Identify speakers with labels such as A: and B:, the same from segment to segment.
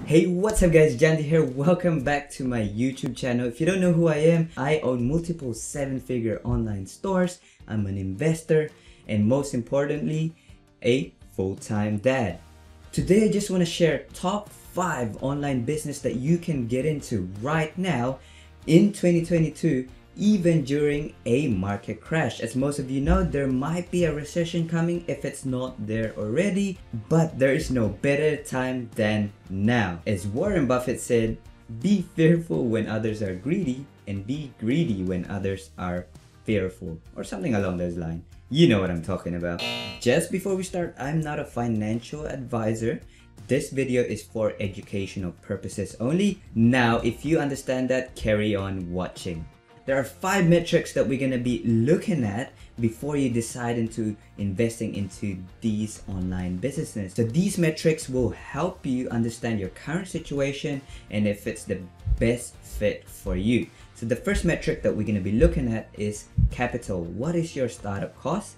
A: Hey, what's up guys, Jandy here. Welcome back to my YouTube channel. If you don't know who I am, I own multiple 7-figure online stores. I'm an investor and most importantly, a full-time dad. Today I just want to share top 5 online business that you can get into right now in 2022, even during a market crash. As most of you know, there might be a recession coming if it's not there already, but there is no better time than now. As Warren Buffett said, be fearful when others are greedy and be greedy when others are fearful, or something along those lines. You know what I'm talking about. Just before we start, I'm not a financial advisor. This video is for educational purposes only. Now, if you understand that, carry on watching. There are 5 metrics that we're going to be looking at before you decide into investing into these online businesses. So these metrics will help you understand your current situation and if it's the best fit for you. So the first metric that we're going to be looking at is capital. What is your startup cost?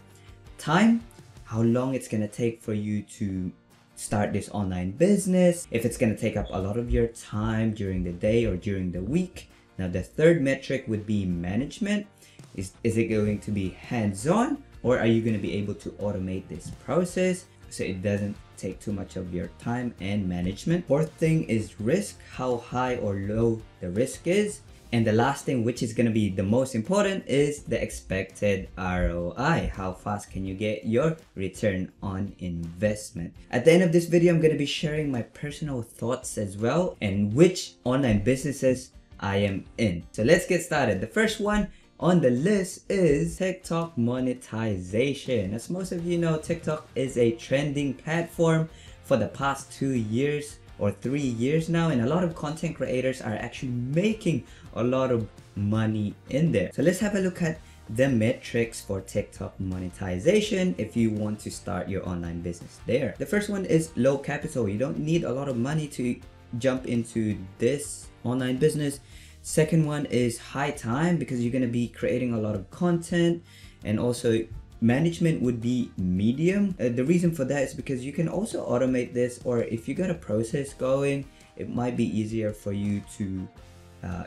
A: Time, how long it's going to take for you to start this online business, if it's going to take up a lot of your time during the day or during the week. Now the third metric would be management. Is it going to be hands-on, or are you going to be able to automate this process so it doesn't take too much of your time and management? Fourth thing is risk, how high or low the risk is. And the last thing, which is going to be the most important, is the expected ROI. How fast can you get your return on investment? At the end of this video, I'm going to be sharing my personal thoughts as well and which online businesses I am in. So let's get started. The first one on the list is TikTok monetization. As most of you know, TikTok is a trending platform for the past 2 years or 3 years now, and a lot of content creators are actually making a lot of money in there. So let's have a look at the metrics for TikTok monetization if you want to start your online business there. The first one is low capital. You don't need a lot of money to jump into this online business. Second one is high time, because you're going to be creating a lot of content, and also management would be medium. The reason for that is because you can also automate this, or if you got a process going, it might be easier for you to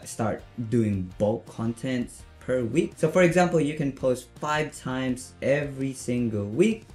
A: start doing bulk content per week. So for example, you can post 5 times every single week,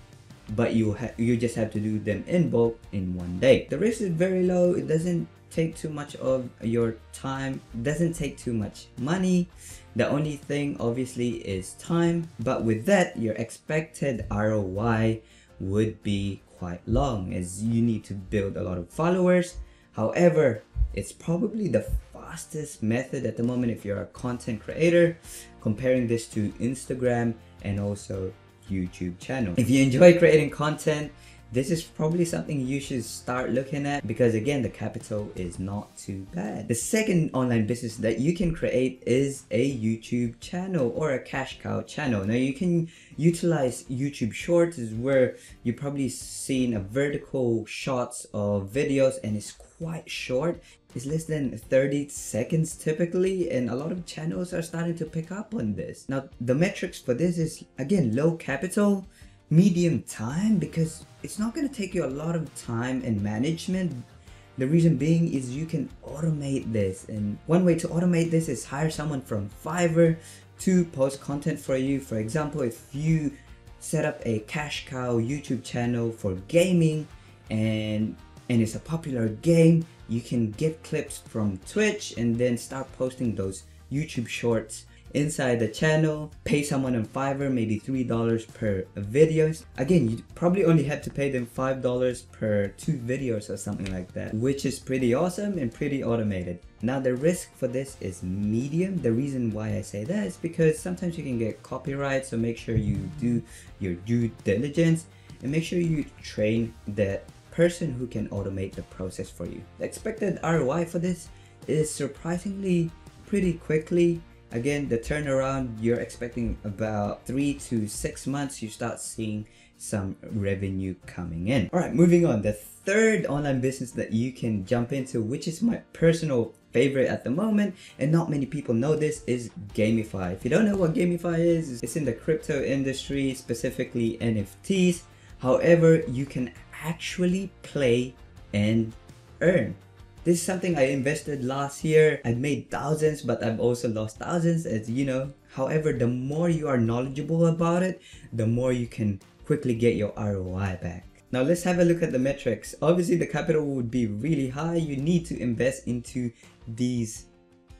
A: but you just have to do them in bulk in one day. The risk is very low. It doesn't take too much of your time, doesn't take too much money. The only thing obviously is time, but with that your expected ROI would be quite long, as you need to build a lot of followers. However, it's probably the fastest method at the moment if you're a content creator, comparing this to Instagram and also YouTube channel. If you enjoy creating content, this is probably something you should start looking at, because again, the capital is not too bad. The second online business that you can create is a YouTube channel or a cash cow channel. Now you can utilize YouTube Shorts, is where you've probably seen a vertical shots of videos, and it's quite short. It's less than 30 seconds typically, and a lot of channels are starting to pick up on this. Now the metrics for this is, again, low capital, medium time, because it's not going to take you a lot of time and management. The reason being is you can automate this, and one way to automate this is hire someone from Fiverr to post content for you. For example, if you set up a cash cow YouTube channel for gaming and it's a popular game, you can get clips from Twitch and then start posting those YouTube shorts inside the channel, pay someone on Fiverr maybe $3 per videos. Again, you probably only have to pay them $5 per 2 videos or something like that, which is pretty awesome and pretty automated. Now the risk for this is medium. The reason why I say that is because sometimes you can get copyright, so make sure you do your due diligence and make sure you train that person who can automate the process for you. The expected ROI for this is surprisingly pretty quickly. Again, the turnaround, you're expecting about 3 to 6 months, you start seeing some revenue coming in. All right, moving on. The third online business that you can jump into, which is my personal favorite at the moment, and not many people know this, is Gamify. If you don't know what Gamify is, it's in the crypto industry, specifically NFTs. However, you can actually play and earn. This is something I invested last year. I made thousands, but I've also lost thousands, as you know. However, the more you are knowledgeable about it, the more you can quickly get your ROI back. Now let's have a look at the metrics. Obviously the capital would be really high. You need to invest into these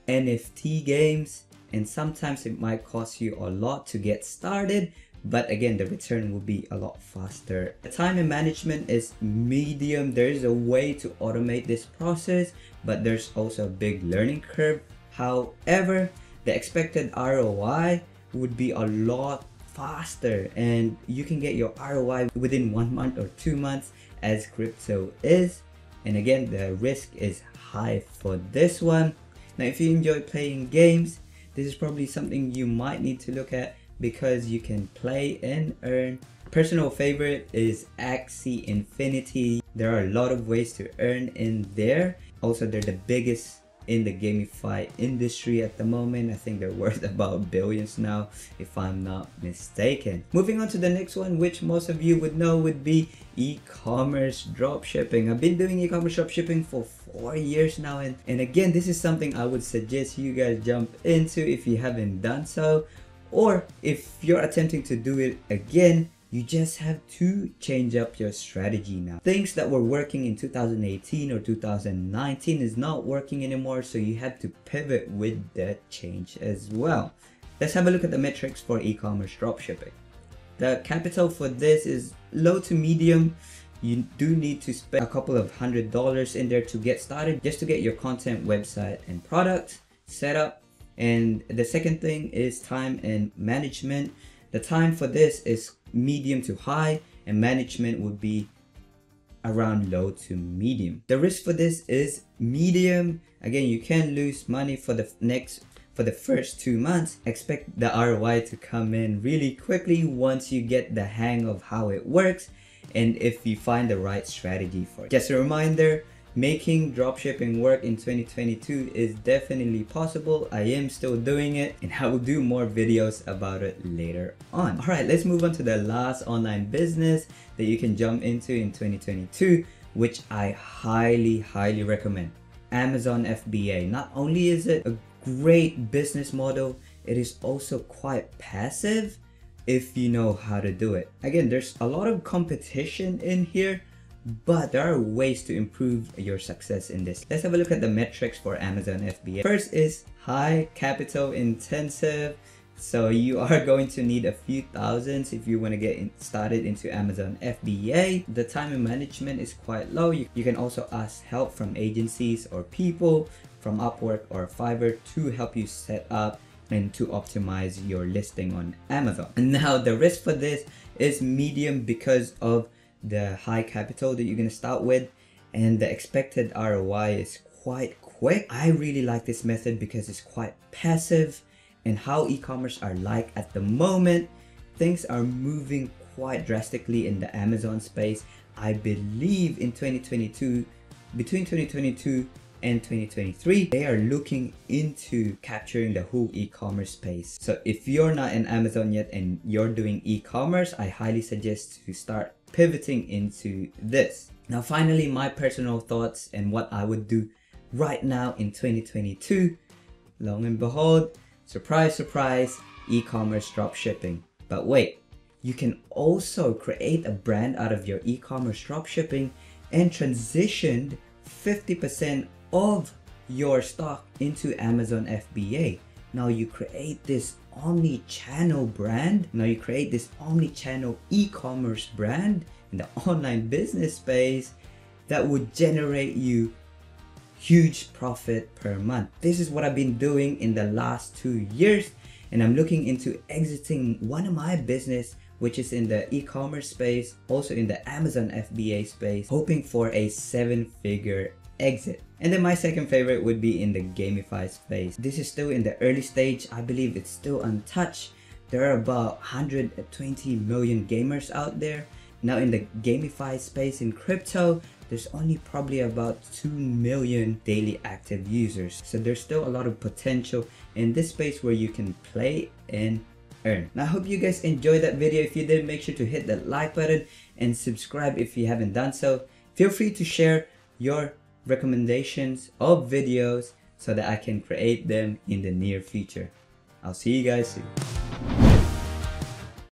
A: NFT games, and sometimes it might cost you a lot to get started, but again, the return will be a lot faster. The time and management is medium. There is a way to automate this process, but there's also a big learning curve. However, the expected ROI would be a lot faster, and you can get your ROI within 1 month or 2 months, as crypto is. And again, the risk is high for this one. Now, if you enjoy playing games, this is probably something you might need to look at, because you can play and earn. Personal favorite is Axie Infinity. There are a lot of ways to earn in there. Also, they're the biggest in the gamify industry at the moment. I think they're worth about billions now, if I'm not mistaken. Moving on to the next one, which most of you would know, would be e-commerce dropshipping. I've been doing e-commerce dropshipping for 4 years now, and again, this is something I would suggest you guys jump into if you haven't done so, or if you're attempting to do it again. You just have to change up your strategy now. Things that were working in 2018 or 2019 is not working anymore, so you have to pivot with that change as well. Let's have a look at the metrics for e-commerce dropshipping. The capital for this is low to medium. You do need to spend a couple of $100s in there to get started, just to get your content, website, and product set up. And the second thing is time and management. The time for this is medium to high, and management would be around low to medium. The risk for this is medium. Again, you can lose money for the first 2 months. Expect the ROI to come in really quickly once you get the hang of how it works, and if you find the right strategy for it. Just a reminder, making dropshipping work in 2022 is definitely possible. I am still doing it, and I will do more videos about it later on. Alright, let's move on to the last online business that you can jump into in 2022, which I highly recommend. Amazon FBA. Not only is it a great business model, it is also quite passive if you know how to do it. Again, there's a lot of competition in here, but there are ways to improve your success in this. Let's have a look at the metrics for Amazon FBA. First is high capital intensive. So you are going to need a few thousands if you want to get started into Amazon FBA. The time and management is quite low. You can also ask help from agencies or people from Upwork or Fiverr to help you set up and to optimize your listing on Amazon. And now the risk for this is medium because of the high capital that you're going to start with, and the expected ROI is quite quick. I really like this method because it's quite passive, and how e-commerce are like at the moment, things are moving quite drastically in the Amazon space. I believe in 2022, between 2022 and 2023, they are looking into capturing the whole e-commerce space. So if you're not in Amazon yet and you're doing e-commerce, I highly suggest to start pivoting into this. Now finally, my personal thoughts and what I would do right now in 2022. Long and behold, surprise, surprise, e-commerce dropshipping. But wait, you can also create a brand out of your e-commerce dropshipping and transition 50% of your stock into Amazon FBA. Now you create this omni-channel brand. Now you create this omni-channel e-commerce brand in the online business space that would generate you huge profit per month. This is what I've been doing in the last 2 years, and I'm looking into exiting one of my business, which is in the e-commerce space, also in the Amazon FBA space, hoping for a 7-figure exit. And then my second favorite would be in the gamify space. This is still in the early stage. I believe it's still untouched. There are about 120 million gamers out there. Now in the gamify space in crypto, there's only probably about 2 million daily active users. So there's still a lot of potential in this space where you can play and earn. Now I hope you guys enjoyed that video. If you did, make sure to hit that like button and subscribe if you haven't done so. Feel free to share your recommendations of videos so that I can create them in the near future. I'll see you guys soon.